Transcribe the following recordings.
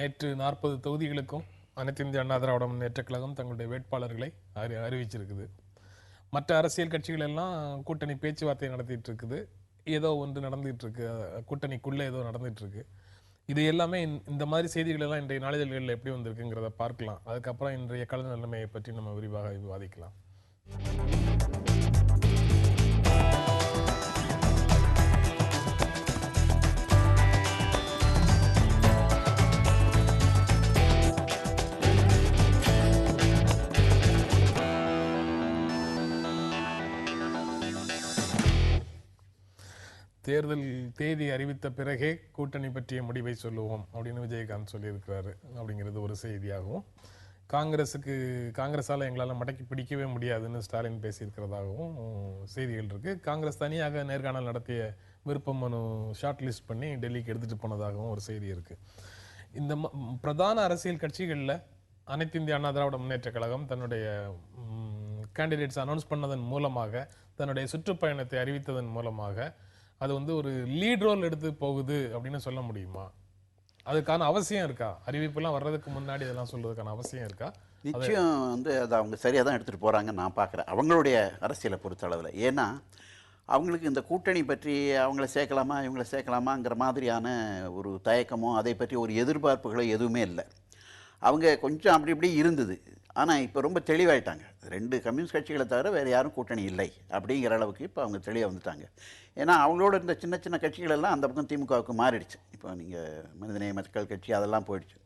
நேற்று 40 தொகுதிகளுக்கும் அனைத்து இந்திய அண்ணா திராவிட முன்னேற்றக் கழகம் தங்களுடைய வேட்பாளர்களை அறிவிச்சிருக்குது. மற்ற அரசியல் கட்சிகள் எல்லாம் கூட்டணி பேச்சுவார்த்தை நடத்திட்டு இருக்குது. ஏதோ ஒன்று நடந்துட்டு இருக்கு, கூட்டணிக்குள்ளே ஏதோ நடந்துட்டு இருக்கு. இது எல்லாமே இந்த மாதிரி செய்திகள் எல்லாம் இன்றைய நாளிதழ்களில் எப்படி வந்திருக்குங்கிறத பார்க்கலாம். அதுக்கப்புறம் இன்றைய கள நிலைமையை பற்றி நம்ம விரிவாக விவாதிக்கலாம். தேர்தல் தேதி அறிவித்த பிறகே கூட்டணி பற்றிய முடிவை சொல்லுவோம் அப்படின்னு விஜயகாந்த் சொல்லியிருக்கிறாரு அப்படிங்கிறது ஒரு செய்தியாகவும், காங்கிரஸால் எங்களால் மடக்கி பிடிக்கவே முடியாதுன்னு ஸ்டாலின் பேசியிருக்கிறதாகவும் செய்திகள் இருக்கு. காங்கிரஸ் தனியாக நேர்காணல் நடத்திய விருப்ப மனு ஷார்ட் லிஸ்ட் பண்ணி டெல்லிக்கு எடுத்துட்டு போனதாகவும் ஒரு செய்தி இருக்கு. இந்த பிரதான அரசியல் கட்சிகளில் அனைத்து இந்திய அண்ணா திராவிட முன்னேற்ற கழகம் தன்னுடைய கேண்டிடேட்ஸ் அனௌன்ஸ் பண்ணதன் மூலமாக, தன்னுடைய சுற்றுப்பயணத்தை அறிவித்ததன் மூலமாக அது ஒரு லீட் ரோல் எடுத்து போகுது அப்படின்னு சொல்ல முடியுமா? அதுக்கான அவசியம் இருக்கா? அறிவிப்புலாம் வர்றதுக்கு முன்னாடி இதெல்லாம் சொல்றதுக்கான அவசியம் இருக்கா? நிச்சயம் அதை அவங்க சரியாக தான் எடுத்துகிட்டு போகிறாங்கன்னு நான் பார்க்குறேன், அவங்களுடைய அரசியலை பொறுத்த அளவில். ஏன்னா அவங்களுக்கு இந்த கூட்டணி பற்றி அவங்கள சேர்க்கலாமா இவங்கள சேர்க்கலாமாங்கிற மாதிரியான ஒரு தயக்கமோ அதை பற்றி ஒரு எதிர்பார்ப்புகளோ எதுவுமே இல்லை. அவங்க கொஞ்சம் அப்படி இப்படி இருந்தது. ஆனால் இப்போ ரொம்ப தெளிவாயிட்டாங்க. 2 கம்யூனிஸ்ட் கட்சிகளை தவிர வேறு யாரும் கூட்டணி இல்லை அப்படிங்கிற அளவுக்கு இப்போ அவங்க தெளிவாக வந்துட்டாங்க. ஏன்னா அவங்களோட இருந்த சின்ன சின்ன கட்சிகள் எல்லாம் அந்த பக்கம் திமுகவுக்கு மாறிடுச்சு. இப்போ நீங்கள் மனிதநேய மக்கள் கட்சி அதெல்லாம் போயிடுச்சு.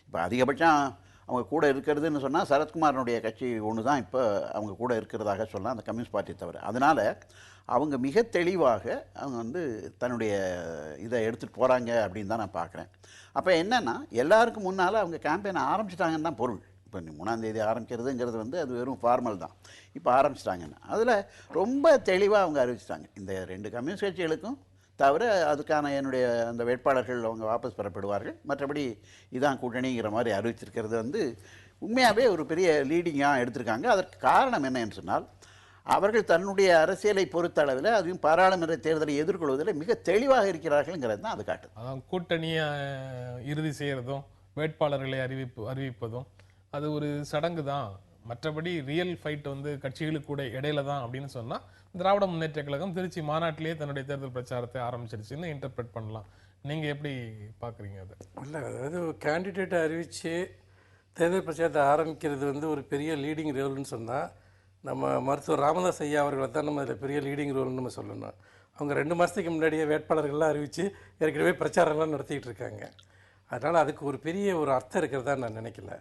இப்போ அதிகபட்சம் அவங்க கூட இருக்கிறதுன்னு சொன்னால் சரத்குமாரனுடைய கட்சி ஒன்று தான் இப்போ அவங்க கூட இருக்கிறதாக சொல்லலாம், அந்த கம்யூனிஸ்ட் பார்ட்டியை தவிர. அதனால் அவங்க மிக தெளிவாக அவங்க தன்னுடைய இதை எடுத்துகிட்டு போகிறாங்க அப்படின்னு தான் நான் பார்க்குறேன். அப்போ என்னென்னா எல்லாருக்கும் முன்னால் அவங்க கேம்பெயினை ஆரம்பிச்சிட்டாங்கன்னு தான் பொருள். இப்போ 3ஆம் தேதி ஆரம்பிக்கிறதுங்கிறது அது வெறும் ஃபார்மல் தான். இப்போ ஆரம்பிச்சிட்டாங்கன்னு அதில் ரொம்ப தெளிவாக அவங்க அறிவிச்சிட்டாங்க. இந்த 2 கம்யூனிஸ்ட் கட்சிகளுக்கும் தவிர அதுக்கான என்னுடைய அந்த வேட்பாளர்கள் அவங்க வாபஸ் பெறப்படுவார்கள், மற்றபடி இதான் கூட்டணிங்கிற மாதிரி அறிவிச்சிருக்கிறது உண்மையாகவே ஒரு பெரிய லீடிங்காக எடுத்திருக்காங்க. அதற்கு காரணம் என்னன்னு சொன்னால் அவர்கள் தன்னுடைய அரசியலை பொறுத்தளவில் அதுவும் பாராளுமன்ற தேர்தலை எதிர்கொள்வதில் மிக தெளிவாக இருக்கிறார்கள்ங்கிறது தான் அது காட்டுது. கூட்டணியை இறுதி செய்கிறதும் வேட்பாளர்களை அறிவிப்பதும் அது ஒரு சடங்கு தான். மற்றபடி ரியல் ஃபைட் கட்சிகளுக்கு கூட இடையில தான் அப்படின்னு சொன்னால் திராவிட முன்னேற்ற கழகம் திருச்சி மாநாட்டிலேயே தன்னுடைய தேர்தல் பிரச்சாரத்தை ஆரம்பிச்சிருச்சுன்னு இன்டர்பிரட் பண்ணலாம். நீங்கள் எப்படி பார்க்குறீங்க அதை? இல்லை, அதாவது கேண்டிடேட்டை அறிவித்து தேர்தல் பிரச்சாரத்தை ஆரம்பிக்கிறது ஒரு பெரிய லீடிங் ரோல்னு சொன்னால் நம்ம மருத்துவர் ராமதாஸ் ஐயா அவர்களை தான் நம்ம அதில் பெரிய லீடிங் ரோல்னு நம்ம சொல்லணும். அவங்க 2 மாதத்துக்கு முன்னாடியே வேட்பாளர்கள்லாம் அறிவித்து ஏற்கனவே பிரச்சாரம்லாம் நடத்திக்கிட்டு இருக்காங்க. அதனால் அதுக்கு ஒரு பெரிய ஒரு அர்த்தம் இருக்கிறதா நான் நினைக்கல.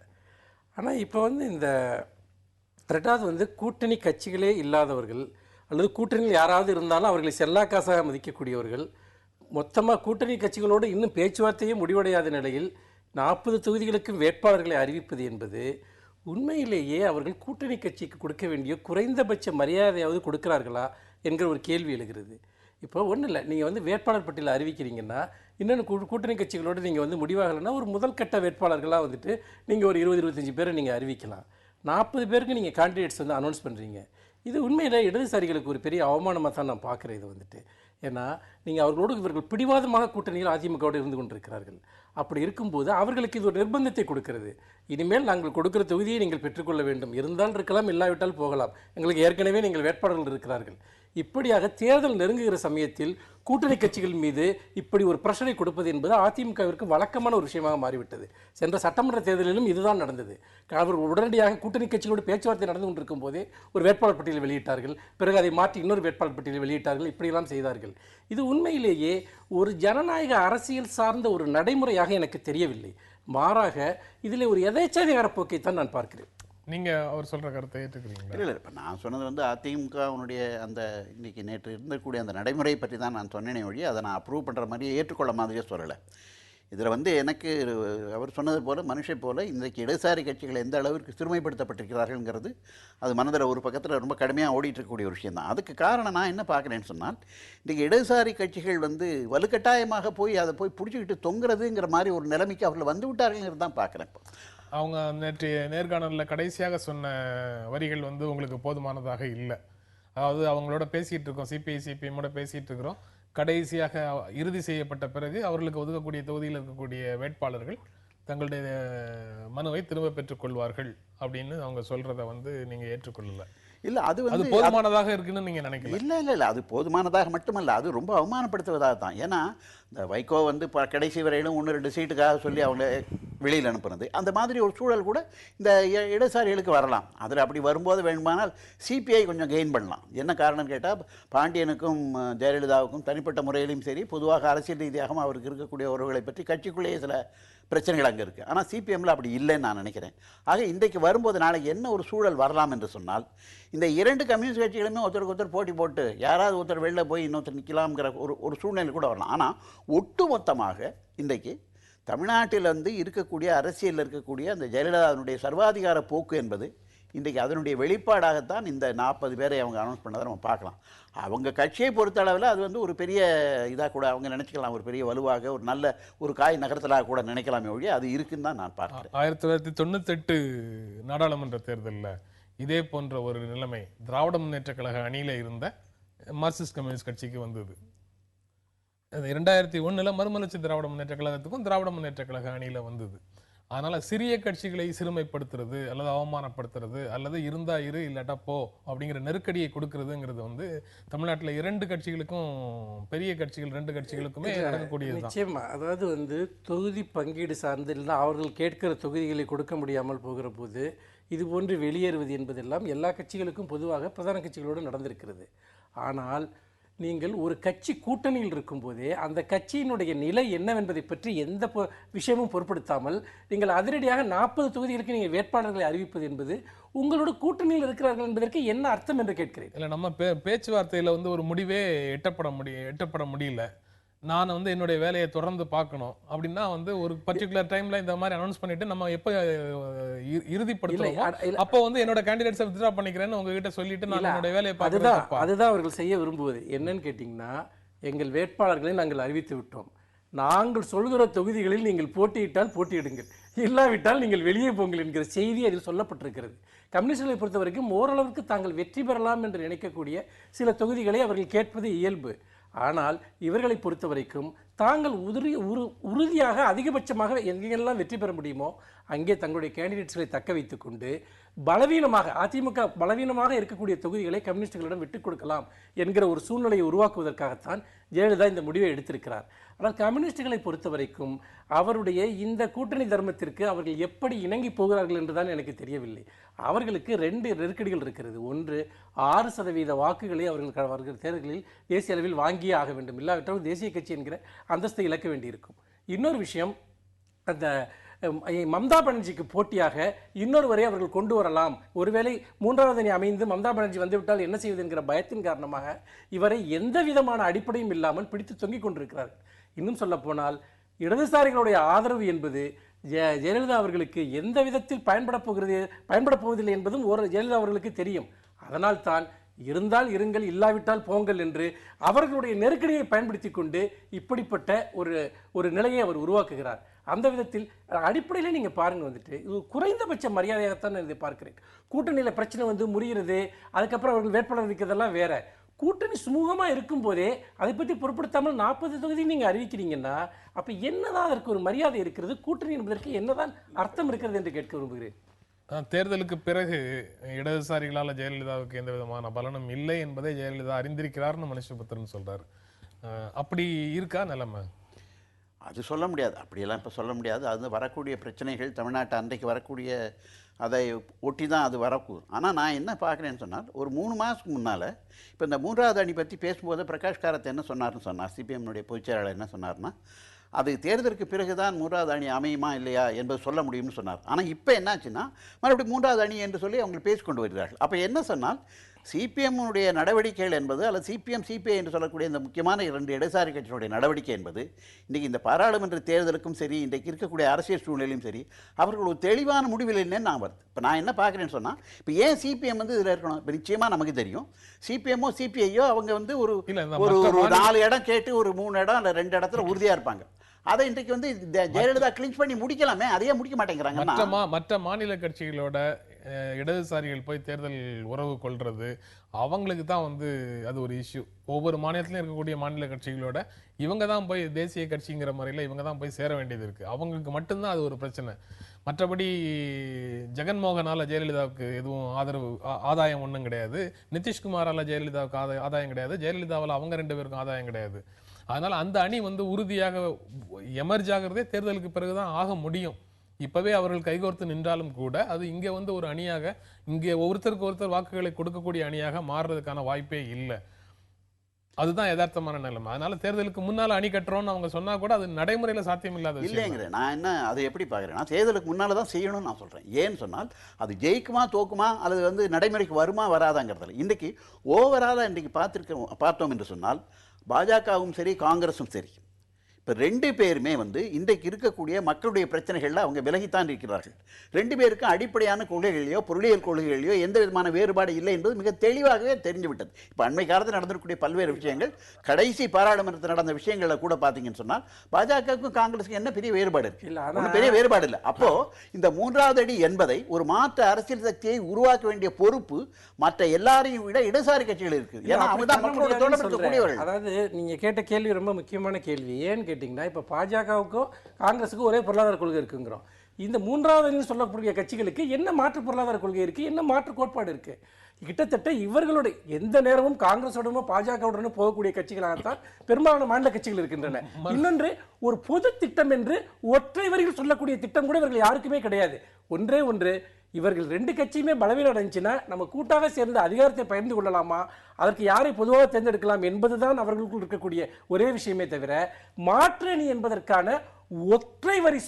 ஆனால் இப்போ இந்த ரெண்டாவது கூட்டணி கட்சிகளே இல்லாதவர்கள் அல்லது கூட்டணியில் யாராவது இருந்தாலும் அவர்களை செல்லாக்காசாக மதிக்கக்கூடியவர்கள், மொத்தமாக கூட்டணி கட்சிகளோடு இன்னும் பேச்சுவார்த்தையே முடிவடையாத நிலையில் 40 தொகுதிகளுக்கும் வேட்பாளர்களை அறிவிப்பது என்பது உண்மையிலேயே அவர்கள் கூட்டணி கட்சிக்கு கொடுக்க வேண்டிய குறைந்தபட்ச மரியாதையாவது கொடுக்கிறார்களா என்கிற ஒரு கேள்வி எழுகிறது. இப்போ ஒன்றும் இல்லை, நீங்கள் வேட்பாளர் பட்டியலை அறிவிக்கிறீங்கன்னா இன்னொன்று கூட்டணி கட்சிகளோடு நீங்கள் முடிவாகலைன்னா ஒரு முதல் கட்ட வேட்பாளர்களாக நீங்கள் ஒரு 20-25 பேரை நீங்கள் அறிவிக்கலாம். 40 பேருக்கு நீங்கள் கேண்டிடேட்ஸ் அனௌன்ஸ் பண்ணுறீங்க. இது உண்மையில் இடதுசாரிகளுக்கு ஒரு பெரிய அவமானமாக தான் நான் பார்க்குறேன். இது ஏன்னா நீங்கள் அவர்களோடு இவர்கள் பிடிவாதமாக கூட்டணியில் அதிமுகவோடு இருந்து கொண்டிருக்கிறார்கள். அப்படி இருக்கும்போது அவர்களுக்கு இது ஒரு நிர்பந்தத்தை கொடுக்கிறது. இனிமேல் நாங்கள் கொடுக்குற தொகுதியை நீங்கள் பெற்றுக்கொள்ள வேண்டும், இருந்தால் இருக்கலாம் இல்லாவிட்டால் போகலாம், எங்களுக்கு ஏற்கனவே நீங்கள் வேட்பாளர்கள் இருக்கிறார்கள். இப்படியாக தேர்தல் நெருங்குகிற சமயத்தில் கூட்டணி கட்சிகள் மீது இப்படி ஒரு பிரஷரை கொடுப்பது என்பது அதிமுகவிற்கு வழக்கமான ஒரு விஷயமாக மாறிவிட்டது. சென்ற சட்டமன்ற தேர்தலிலும் இதுதான் நடந்தது. அவர் உடனடியாக கூட்டணி கட்சிகளோடு பேச்சுவார்த்தை நடந்து கொண்டிருக்கும் போதே ஒரு வேட்பாளர் பட்டியலை வெளியிட்டார்கள், பிறகு அதை மாற்றி இன்னொரு வேட்பாளர் பட்டியலை வெளியிட்டார்கள், இப்படியெல்லாம் செய்தார்கள். இது உண்மையிலேயே ஒரு ஜனநாயக அரசியல் சார்ந்த ஒரு நடைமுறையாக எனக்கு தெரியவில்லை. மாறாக இதில் ஒரு எதேச்சாதிகார போக்கை தான் நான் பார்க்கிறேன். நீங்கள் அவர் சொல்கிற கருத்தை ஏற்றுக்கிறீங்களா? இல்லை, இப்போ நான் சொன்னது அதிமுகவுடைய அந்த இன்றைக்கி நேற்று இருந்தக்கூடிய அந்த நடைமுறை பற்றி தான் நான் சொன்னேனே ஒழிய அதை நான் அப்ரூவ் பண்ணுற மாதிரியே ஏற்றுக்கொள்ள மாதிரியே சொல்லலை. இதில் எனக்கு அவர் சொன்னது போல் மனுஷை போல் இன்றைக்கு இடதுசாரி கட்சிகள் எந்த அளவிற்கு சிறுமைப்படுத்தப்பட்டிருக்கிறார்கள்ங்கிறது அது மனதில் ஒரு பக்கத்தில் ரொம்ப கடுமையாக ஓடிட்டு இருக்கக்கூடிய ஒரு விஷயம் தான். அதுக்கு காரணம் நான் என்ன பார்க்குறேன்னு சொன்னால் இன்றைக்கி இடதுசாரி கட்சிகள் வலுக்கட்டாயமாக போய் அதை போய் பிடிச்சிக்கிட்டு தொங்குறதுங்கிற மாதிரி ஒரு நிலைமைக்கு அவர்கள் வந்து விட்டார்கள்ங்கிறது தான் பார்க்குறேன். அவங்க நேற்றைய நேர்காணலில் கடைசியாக சொன்ன வரிகள் உங்களுக்கு போதுமானதாக இல்லை. அதாவது அவங்களோட பேசிகிட்டு இருக்கோம், சிபிஎம்மோட பேசிகிட்டு இருக்கிறோம், கடைசியாக இறுதி செய்யப்பட்ட பிறகு அவர்களுக்கு ஒதுக்கக்கூடிய தொகுதியில் இருக்கக்கூடிய வேட்பாளர்கள் தங்களுடைய மனுவை திரும்ப பெற்றுக் கொள்வார்கள் அப்படின்னு அவங்க சொல்றத வந்து நீங்க ஏற்றுக்கொள்ளல. இல்லை அது அது வந்து போதுமானதாக இருக்குன்னு நீங்க நினைக்கல? இல்லை அது போதுமானதாக மட்டுமல்ல, அது ரொம்ப அவமானப்படுத்துவதாக தான். ஏன்னா இந்த வைகோ வந்து கடைசி வரையிலும் 1-2 சீட்டுக்காக சொல்லி அவங்க வெளியில் அனுப்புனது, அந்த மாதிரி ஒரு சூழல் கூட இந்த இடதுசாரிகளுக்கு வரலாம். அதில் அப்படி வரும்போது வேண்டுமானால் சிபிஐ கொஞ்சம் கெயின் பண்ணலாம். என்ன காரணம்னு கேட்டால், பாண்டியனுக்கும் ஜெயலலிதாவுக்கும் தனிப்பட்ட முறையிலும் சரி, பொதுவாக அரசியல் ரீதியாகவும் அவருக்கு இருக்கக்கூடிய உறவுகளை பற்றி கட்சிக்குள்ளேயே சில பிரச்சனைகள் அங்கே இருக்குது. ஆனால் சிபிஎம்மில் அப்படி இல்லைன்னு நான் நினைக்கிறேன். ஆக இன்றைக்கு வரும்போது நாளைக்கு என்ன ஒரு சூழல் வரலாம் என்று சொன்னால், இந்த 2 கம்யூனிஸ்ட் கட்சிகளுமே ஒருத்தருக்கு ஒருத்தர் போட்டி போட்டு யாராவது ஒருத்தர் வெளில போய் இன்னொருத்தர் நிற்கலாம்ங்கிற ஒரு சூழ்நிலை கூட வரலாம். ஆனால் ஒட்டுமொத்தமாக இன்றைக்கு தமிழ்நாட்டில் வந்து இருக்கக்கூடிய அரசியலில் இருக்கக்கூடிய அந்த ஜெயலலிதாவினுடைய சர்வாதிகார போக்கு என்பது இன்றைக்கு அதனுடைய வெளிப்பாடாகத்தான் இந்த 40 பேரை அவங்க அனௌன்ஸ் பண்ணதை நம்ம பார்க்கலாம். அவங்க கட்சியை பொறுத்தளவில் அது வந்து ஒரு பெரிய இதாக கூட அவங்க நினச்சிக்கலாம், ஒரு பெரிய வலுவாக ஒரு நல்ல ஒரு காய் நகரத்தலாக கூட நினைக்கலாமே ஒழிய அது இருக்குன்னு தான் நான் பார்க்குறேன். 1998 நாடாளுமன்ற தேர்தலில் இதே போன்ற ஒரு நிலைமை திராவிட முன்னேற்ற கழக அணியில இருந்த மார்க்சிஸ்ட் கம்யூனிஸ்ட் கட்சிக்கு வந்தது. 2001 மறுமலர்ச்சி திராவிட முன்னேற்ற கழகத்துக்கும் திராவிட முன்னேற்ற கழக அணியில வந்தது. அதனால சிறிய கட்சிகளை சிறுமைப்படுத்துறது அல்லது அவமானப்படுத்துறது அல்லது இருந்தா இரு இல்லாட்டா போ அப்படிங்கிற நெருக்கடியை கொடுக்கறதுங்கிறது வந்து தமிழ்நாட்டில் 2 கட்சிகளுக்கும், பெரிய கட்சிகள் 2 கட்சிகளுக்குமே நடக்கக்கூடியது. நிச்சயமா. அதாவது வந்து தொகுதி பங்கீடு சார்ந்து இல்லைன்னா அவர்கள் கேட்கிற தொகுதிகளை கொடுக்க முடியாமல் போகிற போது இது போன்று வெளியேறுவது என்பதெல்லாம் எல்லா கட்சிகளுக்கும் பொதுவாக பிரதான கட்சிகளோடு நடந்திருக்கிறது. ஆனால் நீங்கள் ஒரு கட்சி கூட்டணியில் இருக்கும்போதே அந்த கட்சியினுடைய நிலை என்னவென்பதை பற்றி எந்த விஷயமும் பொருட்படுத்தாமல் நீங்கள் அதிரடியாக 40 தொகுதிகளுக்கு நீங்கள் வேட்பாளர்களை அறிவிப்பது என்பது உங்களோட கூட்டணியில் இருக்கிறார்கள் என்பதற்கு என்ன அர்த்தம் என்று கேட்கிறேன். இல்லை, நம்ம பேச்சுவார்த்தையில் வந்து ஒரு முடிவே எட்டப்பட முடியல. நான் வந்து என்னுடைய வேலையை தொடர்ந்து பார்க்கணும் அப்படின்னா வந்து ஒரு பர்டிகுலர் டைம்ல இந்த மாதிரி அனௌன்ஸ் பண்ணிட்டு நம்ம எப்போ இறுதிப்படுத்தலாமோ அப்போ வந்து என்னோட கேண்டிடேட்ஸை வித்ட்ரா பண்ணிக்கிறேன்னு உங்ககிட்ட சொல்லிட்டு நான் என்னோட வேலையை பார்க்கிறேன். அதுதான் அவர்கள் செய்ய விரும்புவது. என்னன்னு கேட்டிங்கன்னா, எங்கள் வேட்பாளர்களை நாங்கள் அறிவித்து விட்டோம், நாங்கள் சொல்கிற தொகுதிகளில் நீங்கள் போட்டியிட்டால் போட்டியிடுங்கள், இல்லாவிட்டால் நீங்கள் வெளியே போங்கள் என்கிற செய்தி அதில் சொல்லப்பட்டிருக்கிறது. கம்யூனிஸ்டுகளை பொறுத்த வரைக்கும் ஓரளவுக்கு தாங்கள் வெற்றி பெறலாம் என்று நினைக்கக்கூடிய சில தொகுதிகளை அவர்கள் கேட்பது இயல்பு. ஆனால் இவர்களை பொறுத்த வரைக்கும் தாங்கள் உறுதியாக அதிகபட்சமாக எங்கெல்லாம் வெற்றி பெற முடியுமோ அங்கே தங்களுடைய கேண்டிடேட்ஸ்களை தக்க வைத்துக் கொண்டு பலவீனமாக அதிமுக பலவீனமாக இருக்கக்கூடிய தொகுதிகளை கம்யூனிஸ்டுகளிடம் விட்டுக் கொடுக்கலாம் என்கிற ஒரு சூழ்நிலையை உருவாக்குவதற்காகத்தான் ஜெயலலிதா இந்த முடிவை எடுத்திருக்கிறார். ஆனால் கம்யூனிஸ்டுகளை பொறுத்த வரைக்கும் அவருடைய இந்த கூட்டணி தர்மத்திற்கு அவர்கள் எப்படி இணங்கி போகிறார்கள் என்றுதான் எனக்கு தெரியவில்லை. அவர்களுக்கு 2 நெருக்கடிகள் இருக்கிறது. ஒன்று, 6% வாக்குகளை அவர்கள் தேர்தலில் தேசிய அளவில் வாங்கியே ஆக வேண்டும், இல்லாவிட்டால் தேசிய கட்சி என்கிற அந்தஸ்தை இழக்க வேண்டியிருக்கும். இன்னொரு விஷயம், அந்த மம்தா பானர்ஜிக்கு போட்டியாக இன்னொருவரை அவர்கள் கொண்டு வரலாம், ஒருவேளை 3வது அணி அமைந்து மம்தா பானர்ஜி வந்துவிட்டால் என்ன செய்வது என்கிற பயத்தின் காரணமாக இவரை எந்த விதமான அடிப்படையும் இல்லாமல் பிடித்து தொங்கிக் கொண்டிருக்கிறார்கள். இன்னும் சொல்ல போனால் இடதுசாரிகளுடைய ஆதரவு என்பது ஜெயலலிதா அவர்களுக்கு எந்த விதத்தில் பயன்பட போவதில்லை என்பதும் ஜெயலலிதா அவர்களுக்கு தெரியும். அதனால் தான் இருந்தால் இருங்கள், இல்லாவிட்டால் போங்கள் என்று அவர்களுடைய நெருக்கடியை பயன்படுத்தி கொண்டு இப்படிப்பட்ட ஒரு நிலையை அவர் உருவாக்குகிறார். அந்த விதத்தில் அடிப்படையில் நீங்கள் பாருங்க, வந்துட்டு இது குறைந்தபட்ச மரியாதையாகத்தான் நான் இதை பார்க்கிறேன். கூட்டணியில் பிரச்சனை வந்து முறிகிறது, அதுக்கப்புறம் அவர்கள் வேட்பாளர் இருக்கிறதெல்லாம் வேற. கூட்டணி சுமூகமாக இருக்கும் போதே அதை பற்றி பொருட்படுத்தாமல் 40 தொகுதி நீங்கள் அறிவிக்கிறீங்கன்னா அப்போ என்னதான் அதற்கு ஒரு மரியாதை இருக்கிறது, கூட்டணி என்பதற்கு என்னதான் அர்த்தம் இருக்கிறது என்று கேட்க விரும்புகிறேன். தேர்தலுக்கு பிறகு இடதுசாரிகளால் ஜெயலலிதாவுக்கு எந்த விதமான பலனும் இல்லை என்பதை ஜெயலலிதா அறிந்திருக்கிறார்னு மனுஷபுத்திரன் சொல்றாரு. அப்படி இருக்கா நிலைமை? அது சொல்ல முடியாது, அப்படியெல்லாம் இப்போ சொல்ல முடியாது. அது வரக்கூடிய பிரச்சனைகள் தமிழ்நாட்டு அன்றைக்கு வரக்கூடிய அதை ஒட்டி தான் அது வரக்கூடும். ஆனால் நான் என்ன பார்க்குறேன்னு சொன்னால், ஒரு 3 மாதத்துக்கு முன்னால் இப்போ இந்த 3வது அணி பற்றி பேசும்போது பிரகாஷ் காரத் என்ன சொன்னார்னு சொன்னார், சிபிஎம்னுடைய பொதுச்செயலாளர் என்ன சொன்னார்னா, அது தேர்தலுக்கு பிறகு தான் 3வது அணி அமையுமா இல்லையா என்பது சொல்ல முடியும்னு சொன்னார். ஆனால் இப்போ என்னாச்சுன்னா மறுபடியும் 3வது அணி என்று சொல்லி அவங்க பேசிக்கொண்டு வருகிறார்கள். அப்போ என்ன சொன்னால், சிபிஎம்முடைய நடவடிக்கைகள் என்பது அல்லது சிபிஐ என்று சொல்லக்கூடிய இந்த முக்கியமான 2 இடதுசாரி கட்சியினுடைய நடவடிக்கை என்பது இன்றைக்கி இந்த பாராளுமன்ற தேர்தலுக்கும் சரி, இன்றைக்கு இருக்கக்கூடிய அரசியல் சூழ்நிலையும் சரி, அவர்கள் ஒரு தெளிவான முடிவில் இல்லைன்னு நான் வருது. இப்போ நான் என்ன பார்க்குறேன்னு சொன்னால், இப்போ ஏன் சிபிஎம் வந்து இதில் இருக்கணும்? இப்போ நிச்சயமாக நமக்கு தெரியும், சிபிஎம்மோ சிபிஐயோ அவங்க வந்து ஒரு 4 இடம் கேட்டு ஒரு 3 இடம் இல்லை 2 இடத்துல உறுதியாக இருப்பாங்க. அதை இன்றைக்கு வந்து ஜெயலலிதா கிளின்ச் பண்ணி முடிக்கலாமே, அதையே முடிக்க மாட்டேங்கிறாங்க. மற்ற மாநில கட்சிகளோட இடதுசாரிகள் போய் தேர்தல் உறவு கொள்றது அவங்களுக்கு தான் அது ஒரு இஷ்யூ. ஒவ்வொரு மாநிலத்திலும் இருக்கக்கூடிய மாநில கட்சிகளோட இவங்க தான் போய் தேசிய கட்சிங்கிற முறையில் இவங்க தான் போய் சேர வேண்டியது இருக்கு. அவங்களுக்கு மட்டும்தான் அது ஒரு பிரச்சனை. மற்றபடி ஜெகன்மோகனால ஜெயலலிதாவுக்கு எதுவும் ஆதாயம் ஒன்றும் கிடையாது. நிதிஷ்குமாரால ஜெயலலிதாவுக்கு ஆதாயம் கிடையாது. ஜெயலலிதாவால் அவங்க 2 பேருக்கும் ஆதாயம் கிடையாது. அதனால அந்த அணி உறுதியாக எமர்ஜ் ஆகிறதே தேர்தலுக்கு பிறகுதான் ஆக முடியும். இப்பவே அவர்கள் கைகோர்த்து நின்றாலும் கூட அது இங்க ஒரு அணியாக, இங்கே ஒருத்தருக்கு ஒருத்தர் வாக்குகளை கொடுக்கக்கூடிய அணியாக மாறுறதுக்கான வாய்ப்பே இல்லை. அதுதான் யதார்த்தமான நிலைமை. அதனால தேர்தலுக்கு முன்னால அணி கட்டுறோம்னு அவங்க சொன்னா கூட அது நடைமுறையில சாத்தியம் இல்லாத இல்லைங்கிறேன். நான் என்ன அதை எப்படி பார்க்குறேன்னா, தேர்தலுக்கு முன்னால தான் செய்யணும்னு நான் சொல்றேன். ஏன்னு சொன்னால் அது ஜெயிக்குமா தோக்குமா அல்லது நடைமுறைக்கு வருமா வராதாங்கிறதுல இன்றைக்கு ஓவராலாக இன்றைக்கு பார்த்தோம் என்று சொன்னால் பாஜகவும் சரி காங்கிரஸும் சரி, இப்போ 2 பேருமே இன்றைக்கு இருக்கக்கூடிய மக்களுடைய பிரச்சனைகளில் அவங்க விலகித்தான் இருக்கிறார்கள். 2 பேருக்கும் அடிப்படையான கொள்கைகளையோ பொருளியல் கொள்கைகளையோ எந்த விதமான வேறுபாடு இல்லை என்பது மிக தெளிவாகவே தெரிஞ்சுவிட்டது. இப்போ அண்மை காலத்தில் நடந்திருக்கக்கூடிய பல்வேறு விஷயங்கள், கடைசி பாராளுமன்றத்தில் நடந்த விஷயங்களில் கூட பார்த்தீங்கன்னு சொன்னால் பாஜகவுக்கும் காங்கிரஸுக்கும் என்ன பெரிய வேறுபாடு இருக்கு? ஒன்றும் பெரிய வேறுபாடு இல்லை. அப்போ இந்த 3வது அடி என்பதை ஒரு மாற்று அரசியல் சக்தியை உருவாக்க வேண்டிய பொறுப்பு மற்ற எல்லாரையும் விட இடதுசாரி கட்சிகள் இருக்கு. ஏன்னா அவங்க தான் மக்களோட தொடர்பு இருக்கக்கூடியவர்கள். அதாவது நீங்க கேட்ட கேள்வி ரொம்ப முக்கியமான கேள்வி. ஏன்னு கேட்டீங்கன்னா, இப்ப பாஜகவுக்கும் காங்கிரஸுக்கும் ஒரே பொருளாதார கொள்கை இருக்குங்கிறோம். இந்த 3வது சொல்லக்கூடிய கட்சிகளுக்கு என்ன மாற்று பொருளாதார கொள்கை இருக்கு, என்ன மாற்று கோட்பாடு இருக்கு? கிட்டத்தட்ட இவர்களுடைய எந்த நேரமும் காங்கிரஸோடனோ பாஜகவுடனோ போகக்கூடிய கட்சிகளாகத்தான் பெரும்பாலான மாநில கட்சிகள் இருக்கின்றன. இன்னொன்று, ஒரு பொது திட்டம் என்று ஒற்றை வரியில் சொல்லக்கூடிய திட்டம் கூட இவர்கள் யாருக்குமே கிடையாது. ஒன்று இவர்கள் 2 கட்சியுமே பலவீனம் அடைஞ்சுன்னா நம்ம கூட்டாக சேர்ந்து அதிகாரத்தை பகிர்ந்து கொள்ளலாமா, அதற்கு யாரை பொதுவாக தேர்ந்தெடுக்கலாம் என்பதுதான் அவர்களுக்குள் இருக்கக்கூடிய ஒரே விஷயமே தவிர, மாற்று அணி என்பதற்கான ஒற்றை வரி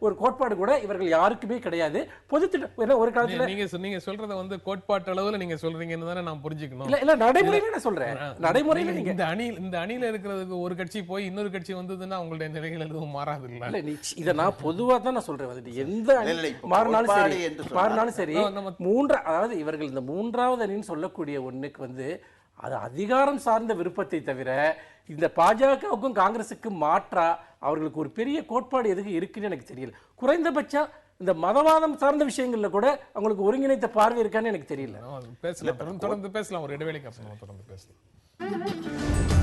ஒரு கோட்பாடு கூட இவர்கள் யாருக்குமே கிடையாது. பொதுத்திட்டம் ஒரு காலத்துல நீங்க சொல்றத கோட்பாட்டு அளவுல நீங்க சொல்றீங்கன்னு தானே நான் புரிஞ்சுக்கணும். இல்ல நடைமுறையில நான் சொல்றேன். நடைமுறையில நீங்க இந்த அணியில இருக்கிறதுக்கு ஒரு கட்சி போய் இன்னொரு கட்சி வந்ததுன்னா உங்களுடைய நிலைகள் எதுவும் மாறாது இல்ல. இத நான் பொதுவா தான் நான் சொல்றேன். எந்த அணி மாறினாலும் சரி அதாவது இவர்கள் இந்த 3வது அணின்னு சொல்லக்கூடிய ஒண்ணுக்கு அது அதிகாரம் சார்ந்த விருப்பத்தை தவிர இந்த பாஜகவுக்கும் காங்கிரஸுக்கும் மாற்றா அவர்களுக்கு ஒரு பெரிய கோட்பாடு எதுக்கு இருக்குன்னு எனக்கு தெரியல. குறைந்தபட்சம் இந்த மதவாதம் சார்ந்த விஷயங்கள்ல கூட அவங்களுக்கு ஒருங்கிணைத்த பார்வை இருக்கான்னு எனக்கு தெரியல. பேசலாம், தொடர்ந்து பேசலாம். ஒரு இடைவேளைக்கு அப்புறம் தொடர்ந்து பேசலாம்.